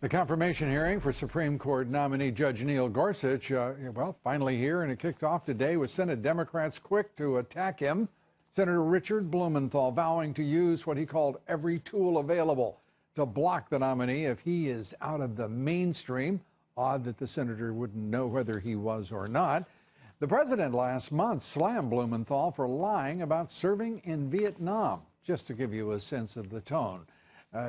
The confirmation hearing for Supreme Court nominee Judge Neil Gorsuch, finally here, and it kicked off today with Senate Democrats quick to attack him. Senator Richard Blumenthal vowing to use what he called every tool available to block the nominee if he is out of the mainstream. Odd that the senator wouldn't know whether he was or not. The president last month slammed Blumenthal for lying about serving in Vietnam, just to give you a sense of the tone.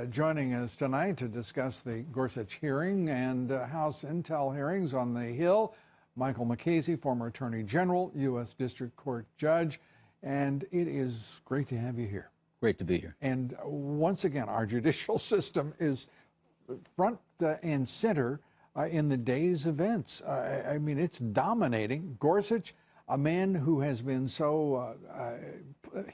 Joining us tonight to discuss the Gorsuch hearing and House Intel hearings on the Hill, Michael Mukasey, former Attorney General, U.S. District Court Judge, and it is great to have you here. Great to be here. And once again, our judicial system is front and center in the day's events. I mean, it's dominating. Gorsuch, a man who has been so,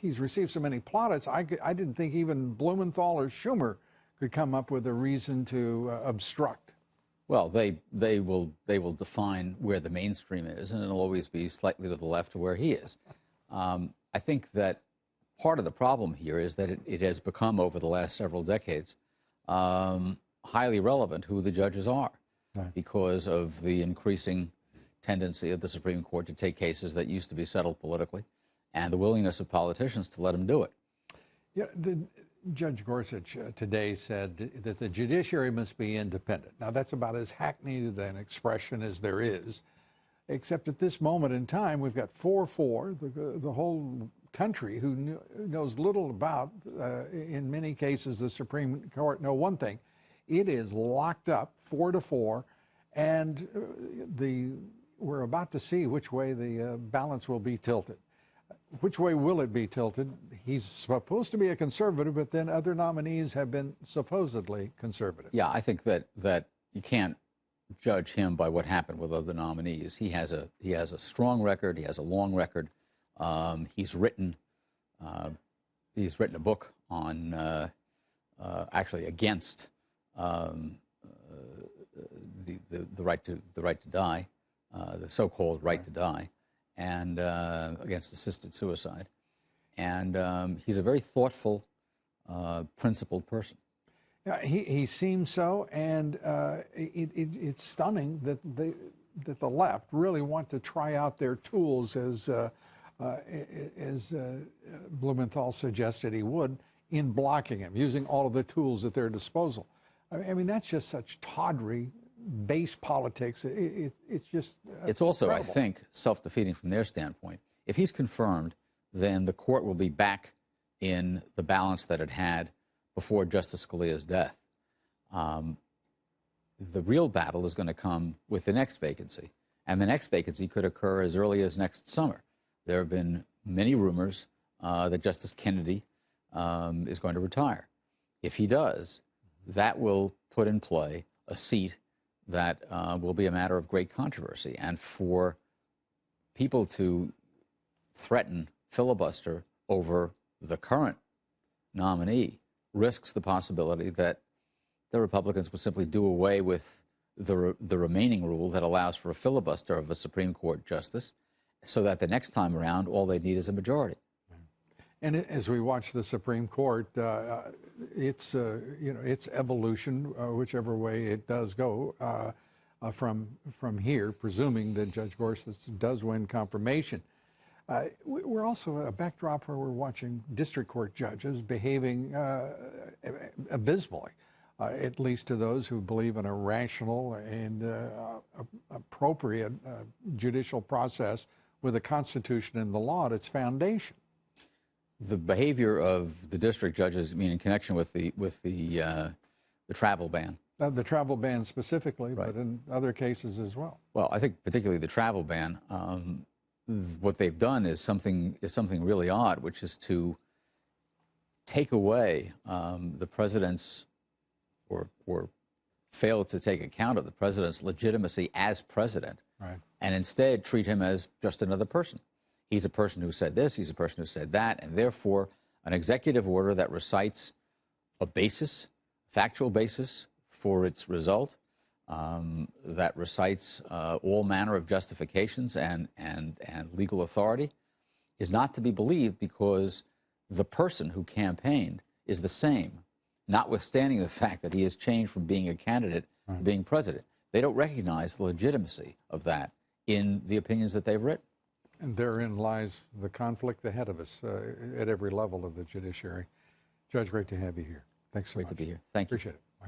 he's received so many plaudits, I didn't think even Blumenthal or Schumer could come up with a reason to obstruct. Well, they will define where the mainstream is, and it'll always be slightly to the left of where he is. I think that part of the problem here is that it has become, over the last several decades, highly relevant who the judges are, right, because of the increasing tendency of the Supreme Court to take cases that used to be settled politically and the willingness of politicians to let them do it. Yeah, Judge Gorsuch today said that the judiciary must be independent. Now, that's about as hackneyed an expression as there is, except at this moment in time, we've got 4-4, the whole country who knows little about, in many cases, the Supreme Court know one thing. It is locked up 4-4, and we're about to see which way the balance will be tilted. Which way will it be tilted? He's supposed to be a conservative, but then other nominees have been supposedly conservative. Yeah, I think that you can't judge him by what happened with other nominees. He has a strong record. He has a long record. He's written a book on actually against the right to die, the so-called right to die, and against assisted suicide. And he's a very thoughtful, principled person. Yeah, he seems so, and it's stunning that the left really want to try out their tools, as Blumenthal suggested he would, in blocking him, using all of the tools at their disposal. I mean, that's just such tawdry, base politics. It's just it's also, incredible. I think, self-defeating from their standpoint. If he's confirmed, then the court will be back in the balance that it had before Justice Scalia's death. The real battle is going to come with the next vacancy, and the next vacancy could occur as early as next summer. There have been many rumors that Justice Kennedy is going to retire. If he does, that will put in play a seat that will be a matter of great controversy. And for people to threaten filibuster over the current nominee risks the possibility that the Republicans would simply do away with the remaining rule that allows for a filibuster of a Supreme Court justice, so that the next time around all they need is a majority. And as we watch the Supreme Court, its evolution, whichever way it does go, from here, presuming that Judge Gorsuch does win confirmation. We're also a backdrop where we're watching district court judges behaving abysmally, at least to those who believe in a rational and appropriate judicial process with the Constitution and the law at its foundation. The behavior of the district judges, I mean, in connection with the travel ban. The travel ban specifically, right, but in other cases as well. Well, I think particularly the travel ban. What they've done is something really odd, which is to take away the president's, or fail to take account of the president's legitimacy as president, right, and instead treat him as just another person. He's a person who said this, he's a person who said that, and therefore an executive order that recites a basis, factual basis for its result, that recites all manner of justifications and legal authority, is not to be believed, because the person who campaigned is the same notwithstanding the fact that he has changed from being a candidate to being president. They don't recognize the legitimacy of that in the opinions that they've written. And therein lies the conflict ahead of us at every level of the judiciary. Judge, great to have you here. Thanks so much. Great to be here. Thank you. Appreciate it.